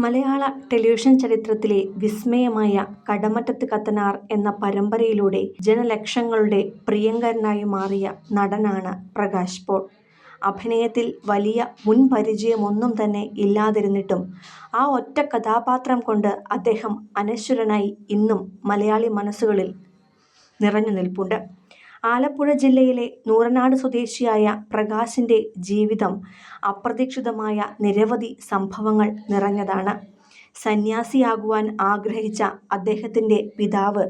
മലയാള television ചരിത്രത്തിലെ വിസ്മയമായ കടമറ്റത്ത് കത്തനാർ എന്ന പരമ്പരയിലൂടെ ജനലക്ഷങ്ങളുടെ പ്രിയങ്കരനായി മാറിയ നടനാണ് പ്രകാശ് പോൾ. അഭിനയത്തിൽ വലിയ മുൻപരിചയമൊന്നും തന്നെ ഇല്ലാതിരുന്നിട്ടും ആ ഒറ്റ കഥാപാത്രം കൊണ്ട് അദ്ദേഹം അനശ്വരനായി ഇന്നും മലയാളി മനസ്സുകളിൽ നിറഞ്ഞു നിൽപ്പുണ്ട്. ആലപ്പുഴ ജില്ലയിലെ നൂറനാട് സ്വദേശിയായ പ്രകാശിൻ്റെ ജീവിതം അപ്രതീക്ഷിതമായ നിരവധി സംഭവങ്ങൾ നിറഞ്ഞതാണ്. സന്യാസിയാകുവാൻ ആഗ്രഹിച്ച അദ്ദേഹത്തിൻ്റെ പിതാവ്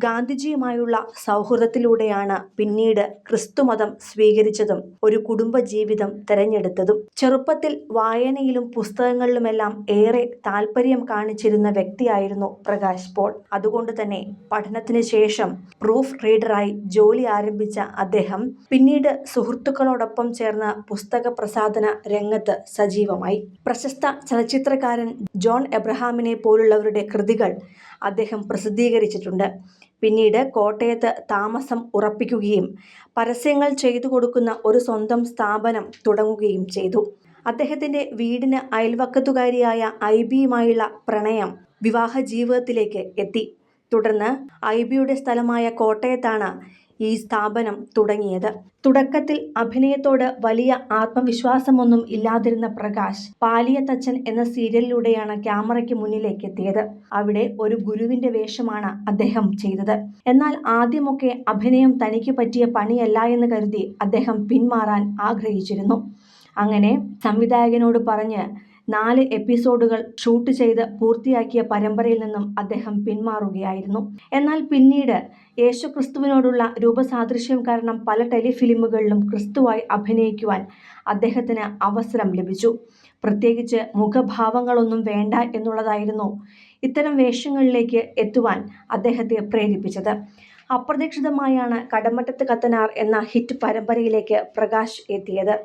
ഗാന്ധിജിയുമായുള്ള സൗഹൃദത്തിലൂടെയാണ് പിന്നീട് ക്രിസ്തുമതം സ്വീകരിച്ചതും ഒരു കുടുംബജീവിതം തിരഞ്ഞെടുത്തതും. ചെറുപ്പത്തിൽ വായനയിലും പുസ്തകങ്ങളിലുമെല്ലാം ഏറെ താല്പര്യം കാണിച്ചിരുന്ന വ്യക്തിയായിരുന്നു പ്രകാശ് പോൾ. അതുകൊണ്ട് തന്നെ പഠനത്തിന് ശേഷം പ്രൂഫ് റീഡറായി ജോലി ആരംഭിച്ച അദ്ദേഹം പിന്നീട് സുഹൃത്തുക്കളോടൊപ്പം ചേർന്ന് പുസ്തക പ്രസാധന രംഗത്ത് സജീവമായി. പ്രശസ്ത ചലച്ചിത്രകാരൻ ജോൺ എബ്രഹാമിനെ പോലുള്ളവരുടെ കൃതികൾ അദ്ദേഹം പ്രസിദ്ധീകരിച്ചിട്ടുണ്ട്. പിന്നീട് കോട്ടയത്ത് താമസം ഉറപ്പിക്കുകയും പരസ്യങ്ങൾ ചെയ്തു കൊടുക്കുന്ന ഒരു സ്വന്തം സ്ഥാപനം തുടങ്ങുകയും ചെയ്തു. അദ്ദേഹത്തിൻ്റെ വീടിന് അയൽവക്കത്തുകാരിയായ ഐബിയുമായുള്ള പ്രണയം വിവാഹ ജീവിതത്തിലേക്ക് എത്തി. തുടർന്ന് ഐബിയുടെ സ്ഥലമായ കോട്ടയത്താണ് ഈ സ്ഥാപനം തുടങ്ങിയത്. തുടക്കത്തിൽ അഭിനയത്തോട് വലിയ ആത്മവിശ്വാസമൊന്നും ഇല്ലാതിരുന്ന പ്രകാശ് പാലിയത്തച്ഛൻ എന്ന സീരിയലിലൂടെയാണ് ക്യാമറയ്ക്ക് മുന്നിലേക്ക് എത്തിയത്. അവിടെ ഒരു ഗുരുവിൻ്റെ വേഷമാണ് അദ്ദേഹം ചെയ്തത്. എന്നാൽ ആദ്യമൊക്കെ അഭിനയം തനിക്ക് പറ്റിയ പണിയല്ല എന്ന് കരുതി അദ്ദേഹം പിന്മാറാൻ ആഗ്രഹിച്ചിരുന്നു. അങ്ങനെ സംവിധായകനോട് പറഞ്ഞ് 4 എപ്പിസോഡുകൾ ഷൂട്ട് ചെയ്ത് പൂർത്തിയാക്കിയ പരമ്പരയിൽ നിന്നും അദ്ദേഹം പിന്മാറുകയായിരുന്നു. എന്നാൽ പിന്നീട് യേശുക്രിസ്തുവിനോടുള്ള രൂപസാദൃശ്യം കാരണം പല ടെലിഫിലിമുകളിലും ക്രിസ്തുവായി അഭിനയിക്കുവാൻ അദ്ദേഹത്തിന് അവസരം ലഭിച്ചു. പ്രത്യേകിച്ച് മുഖഭാവങ്ങളൊന്നും വേണ്ട എന്നുള്ളതായിരുന്നു ഇത്തരം വേഷങ്ങളിലേക്ക് എത്തുവാൻ അദ്ദേഹത്തെ പ്രേരിപ്പിച്ചത്. അപ്രതീക്ഷിതമായാണ് കടമറ്റത്ത് കത്തനാർ എന്ന ഹിറ്റ് പരമ്പരയിലേക്ക് പ്രകാശ് എത്തിയത്.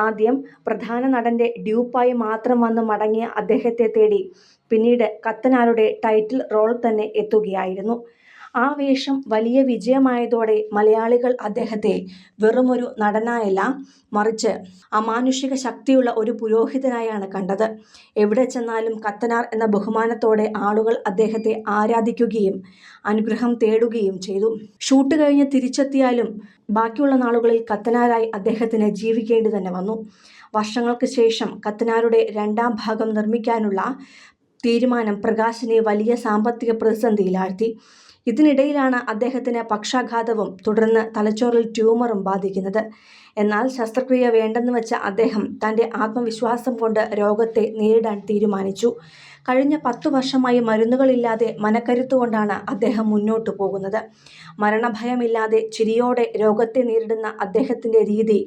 ആദ്യം പ്രധാന നടൻ്റെ ഡ്യൂപ്പായി മാത്രം വന്ന് മടങ്ങിയ അദ്ദേഹത്തെ തേടി പിന്നീട് കത്തനാരുടെ ടൈറ്റിൽ റോൾ തന്നെ എത്തുകയായിരുന്നു. ആ വേഷം വലിയ വിജയമായതോടെ മലയാളികൾ അദ്ദേഹത്തെ വെറുമൊരു നടനായല്ല, മറിച്ച് അമാനുഷിക ശക്തിയുള്ള ഒരു പുരോഹിതനായാണ് കണ്ടത്. എവിടെ ചെന്നാലും കത്തനാർ എന്ന ബഹുമാനത്തോടെ ആളുകൾ അദ്ദേഹത്തെ ആരാധിക്കുകയും അനുഗ്രഹം തേടുകയും ചെയ്തു. ഷൂട്ട് കഴിഞ്ഞ് തിരിച്ചെത്തിയാലും ബാക്കിയുള്ള നാളുകളിൽ കത്തനാരായി അദ്ദേഹത്തിന് ജീവിക്കേണ്ടി തന്നെ വന്നു. വർഷങ്ങൾക്ക് ശേഷം കത്തനാരുടെ 2ാം ഭാഗം നിർമ്മിക്കാനുള്ള തീരുമാനം പ്രകാശിനെ വലിയ സാമ്പത്തിക പ്രതിസന്ധിയിലാഴ്ത്തി. ഇതിനിടയിലാണ് അദ്ദേഹത്തിന് പക്ഷാഘാതവും തുടർന്ന് തലച്ചോറിൽ ട്യൂമറും ബാധിക്കുന്നത്. എന്നാൽ ശസ്ത്രക്രിയ വേണ്ടെന്ന് വെച്ച അദ്ദേഹം തൻ്റെ ആത്മവിശ്വാസം കൊണ്ട് രോഗത്തെ നേരിടാൻ തീരുമാനിച്ചു. കഴിഞ്ഞ 10 വർഷമായി മരുന്നുകളില്ലാതെ മനക്കരുത്തുകൊണ്ടാണ് അദ്ദേഹം മുന്നോട്ടു പോകുന്നത്. മരണഭയമില്ലാതെ ചിരിയോടെ രോഗത്തെ നേരിടുന്ന അദ്ദേഹത്തിൻ്റെ രീതി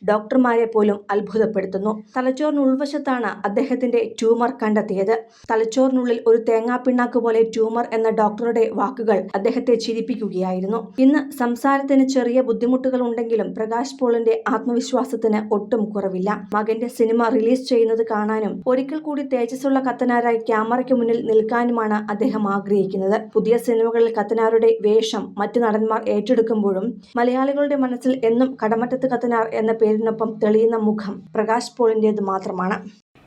ഡോക്ടർമാരെ പോലും അത്ഭുതപ്പെടുത്തുന്നു. തലച്ചോറിന് ഉൾവശത്താണ് അദ്ദേഹത്തിൻ്റെ ട്യൂമർ കണ്ടെത്തിയത്. തലച്ചോറിനുള്ളിൽ ഒരു തേങ്ങാപ്പിണ്ണാക്ക് പോലെ ട്യൂമർ എന്ന ഡോക്ടറുടെ വാക്കുകൾ അദ്ദേഹത്തെ ചിരിപ്പിക്കുകയായിരുന്നു. ഇന്ന് സംസാരത്തിന് ചെറിയ ബുദ്ധിമുട്ടുകൾ ഉണ്ടെങ്കിലും പ്രകാശ് പോളിൻ്റെ ആത്മവിശ്വാസത്തിന് ഒട്ടും കുറവില്ല. മകന്റെ സിനിമ റിലീസ് ചെയ്യുന്നത് കാണാനും ഒരിക്കൽ കൂടി തേജസ്സുള്ള കത്തനാരായി ക്യാമറയ്ക്ക് മുന്നിൽ നിൽക്കാനുമാണ് അദ്ദേഹം ആഗ്രഹിക്കുന്നത്. പുതിയ സിനിമകളിൽ കത്തനാരുടെ വേഷം മറ്റു നടന്മാർ ഏറ്റെടുക്കുമ്പോഴും മലയാളികളുടെ മനസ്സിൽ എന്നും കടമറ്റത്ത് കത്തനാർ എന്ന പേരിനൊപ്പം തെളിയുന്ന മുഖം പ്രകാശ് പോളിൻ്റേത് മാത്രമാണ്.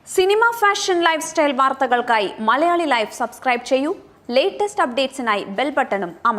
സിനിമ, ഫാഷൻ, ലൈഫ് സ്റ്റൈൽ വാർത്തകൾക്കായി മലയാളി ലൈഫ് സബ്സ്ക്രൈബ് ചെയ്യൂ. ലേറ്റസ്റ്റ് അപ്ഡേറ്റ്സിനായി ബെൽ ബട്ടണും അമർത്തുക.